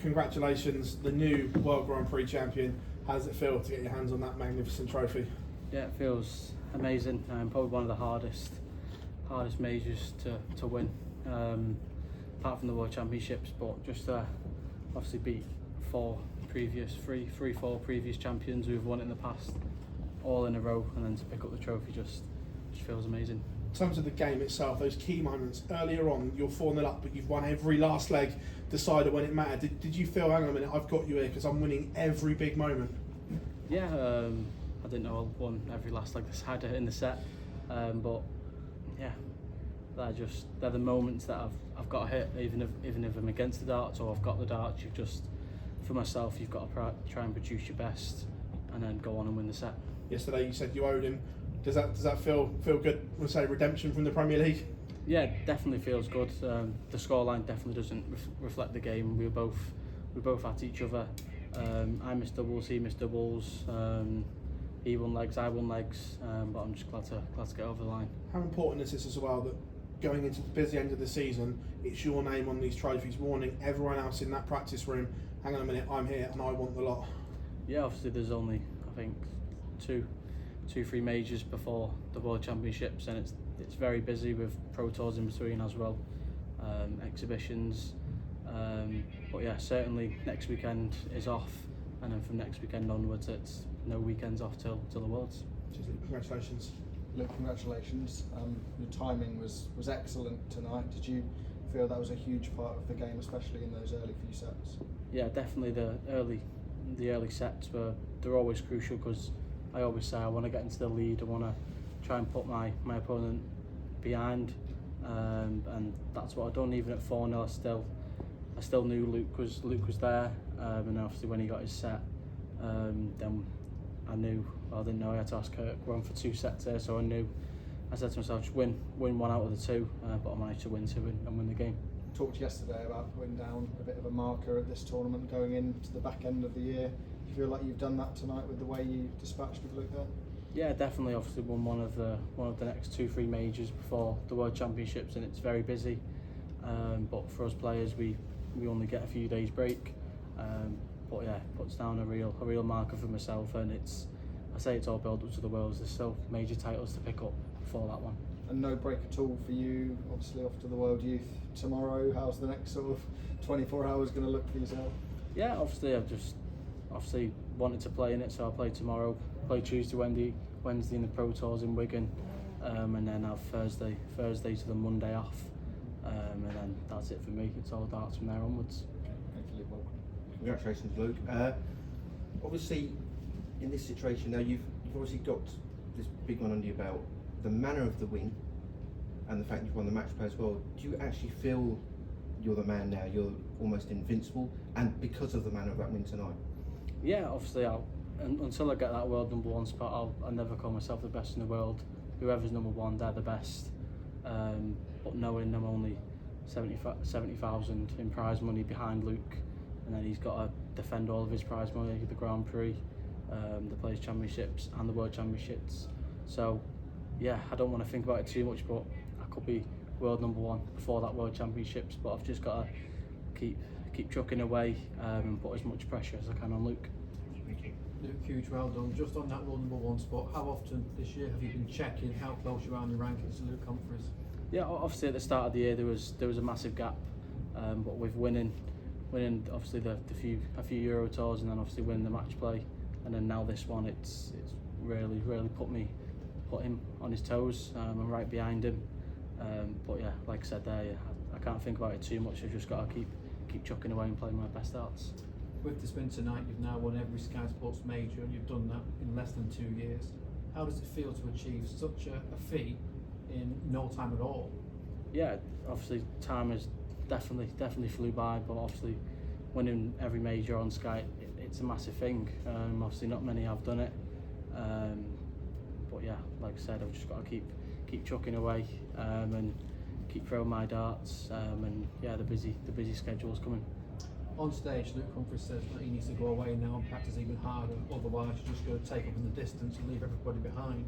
congratulations, the new World Grand Prix champion. How does it feel to get your hands on that magnificent trophy? Yeah, it feels amazing. Probably one of the hardest majors to win, apart from the World Championships. But just obviously beat four previous champions who've won it in the past, all in a row, and then to pick up the trophy just feels amazing. In terms of the game itself, those key moments earlier on, you're 4-0 up, but you've won every last leg decider when it mattered. Did you feel, hang on a minute, I've got you here because I'm winning every big moment? Yeah, I didn't know I won every last leg decider in the set, but yeah, they're the moments that I've got to hit, even if I'm against the darts or I've got the darts. For myself, you've got to try and produce your best, and then go on and win the set. Yesterday you said you owed him. Does that feel good? We'll say redemption from the Premier League. Yeah, it definitely feels good. The scoreline definitely doesn't reflect the game. We both at each other. I missed doubles, he missed doubles. He won legs, I won legs. But I'm just glad to get over the line. How important is this as well, that going into the busy end of the season, it's your name on these trophies, warning everyone else in that practice room, hang on a minute, I'm here and I want the lot? Yeah, obviously there's only, I think, two, 3 majors before the World Championships, and it's very busy with Pro Tours in between as well, exhibitions. But yeah, certainly next weekend is off, and then from next weekend onwards, it's no weekends off till the Worlds. Congratulations. Luke, congratulations. Your timing was excellent tonight. Did you feel that was a huge part of the game, especially in those early few sets? Yeah, definitely the early sets they're always crucial, because I always say I want to get into the lead. I want to try and put my opponent behind, and that's what I've done. Even at 4-0, I still knew Luke was there, and obviously when he got his set, then I knew. Well, I didn't know I had to ask Kirk. We're on for 2 sets here, so I knew. I said to myself, just win 1 out of the 2, but I managed to win 2 and win the game. Talked yesterday about putting down a bit of a marker at this tournament going into the back end of the year. Do you feel like you've done that tonight with the way you dispatched with Luke there? Yeah, definitely. Obviously won one of the next 2-3 majors before the World Championships, and it's very busy. But for us players, we only get a few days break. But yeah, it puts down a real marker for myself, and I say it's all build up to the Worlds. There's still major titles to pick up before that one. And no break at all for you, obviously off to the World Youth tomorrow. How's the next sort of 24 hours going to look for yourself? Yeah, obviously I've just wanted to play in it, so I'll play tomorrow, play Tuesday, Wednesday in the Pro Tours in Wigan, and then have Thursday to the Monday off, and then that's it for me. It's all darts from there onwards. Thank you, Luke. Welcome. Congratulations, Luke. Obviously, in this situation now, you've obviously got this big one under your belt. The manner of the win and the fact you've won the match play as well, do you actually feel you're the man now? You're almost invincible, and because of the manner of that win tonight? Yeah, obviously until I get that world #1 spot, I'll never call myself the best in the world. Whoever's #1, they're the best. But knowing I'm only 70,000 in prize money behind Luke, and then he's got to defend all of his prize money, the Grand Prix, the Players' Championships and the World Championships. So yeah, I don't want to think about it too much, but I could be world #1 before that World Championships, but I've just got to keep chucking away, and put as much pressure as I can on Luke. Thank you. Luke, huge well done. Just on that world #1 spot, how often this year have you been checking how close you are in the rankings to Luke Humphries? Yeah, obviously at the start of the year there was a massive gap, but with winning obviously a few Euro tours, and then obviously winning the match play, and then now this one, it's really put him on his toes. I'm right behind him, but yeah, like I said there, I can't think about it too much. I've just got to keep chucking away and playing my best darts. With the spin tonight, you've now won every Sky Sports major, and you've done that in less than 2 years. How does it feel to achieve such a feat in no time at all? Yeah, obviously time has definitely flew by, but obviously winning every major on Sky, it's a massive thing. Obviously not many have done it, but yeah, like I said, I've just got to keep chucking away, and keep throwing my darts, and yeah, the busy schedule's coming. On stage, Luke Humphries says that he needs to go away now and practice even harder, otherwise you're just going to take up in the distance and leave everybody behind.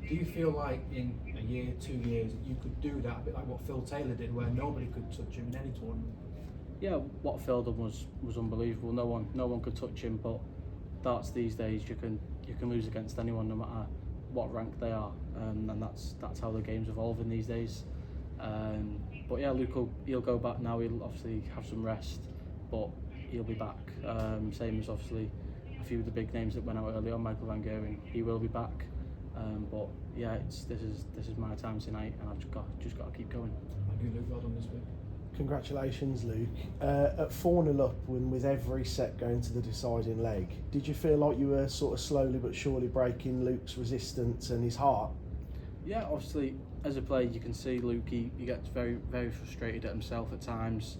Do you feel like in a year, 2 years, you could do that, a bit like what Phil Taylor did, where nobody could touch him in any tournament? Yeah, what Phil done was unbelievable. No one could touch him. But darts these days, you can lose against anyone, no matter what rank they are, and that's how the game's evolving these days. But yeah, Luke he'll go back now. He'll obviously have some rest, but he'll be back. Same as obviously a few of the big names that went out early on. Michael Van Gerwen, he will be back. But yeah, this is my time tonight, and I've just got to keep going. Thank you, Luke. Well done this week. Congratulations, Luke. At 4-0 up, and with every set going to the deciding leg, did you feel like you were sort of slowly but surely breaking Luke's resistance and his heart? Yeah, obviously, as a player, you can see Luke, he gets very, very frustrated at himself at times.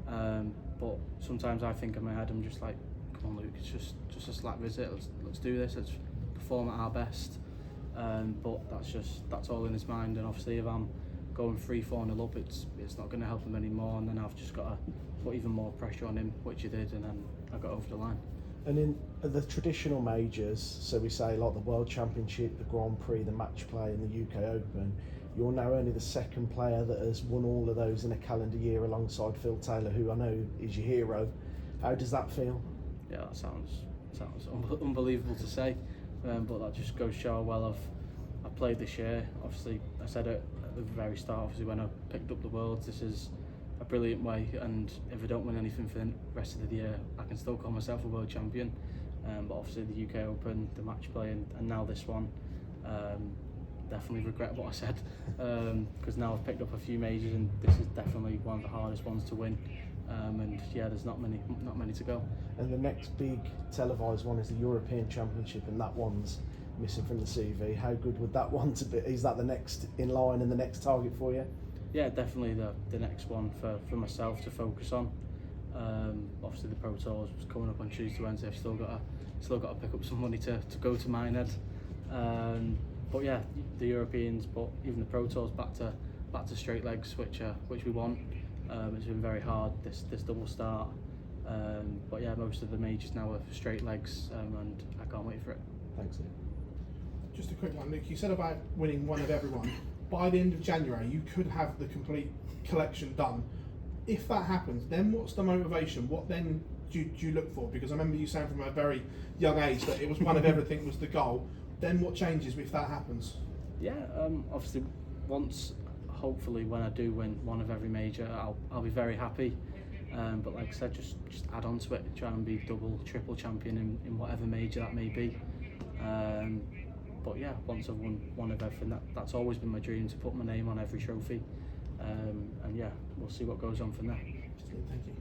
But sometimes I think in my head, I'm just like, come on, Luke, it's just a slack visit. Let's do this. Let's perform at our best. But that's all in his mind. And obviously, if I'm going 3-4-0 up, it's not going to help him anymore. And then I've just got to put even more pressure on him, which he did, and then I got over the line. And in the traditional majors, so we say like the World Championship, the Grand Prix, the Match Play and the UK Open, you're now only the second player that has won all of those in a calendar year alongside Phil Taylor, who I know is your hero. How does that feel? Yeah, that sounds unbelievable to say, but that just goes to show how well I've played this year. Obviously, I said it at the very start, obviously when I picked up the Worlds, this is a brilliant way, and if I don't win anything for the rest of the year, I can still call myself a world champion. But obviously the UK Open, the Match Play, and now this one, definitely regret what I said, because now I've picked up a few majors, and this is definitely one of the hardest ones to win. And yeah, there's not many to go. And the next big televised one is the European Championship, and that one's missing from the CV. How good would that one to be? Is that the next in line and the next target for you? Yeah, definitely the next one for myself to focus on. Obviously the Pro Tours was coming up on Tuesday, Wednesday. I've still got to pick up some money to go to Minehead. But yeah, the Europeans, but even the Pro Tours back to straight legs, which we want. It's been very hard this double start. But yeah, most of the majors now are straight legs, and I can't wait for it. Thanks, Luke. Just a quick one, Luke. You said about winning one of everyone. By the end of January, you could have the complete collection done. If that happens, then what's the motivation? What then do you look for? Because I remember you saying from a very young age that it was one of everything was the goal. Then what changes if that happens? Yeah, obviously once, hopefully when I do win one of every major, I'll be very happy. But like I said, just add on to it, try and be double, triple champion in whatever major that may be. But yeah, once I've won one of everything, that's always been my dream, to put my name on every trophy. And yeah, we'll see what goes on from there. Thank you.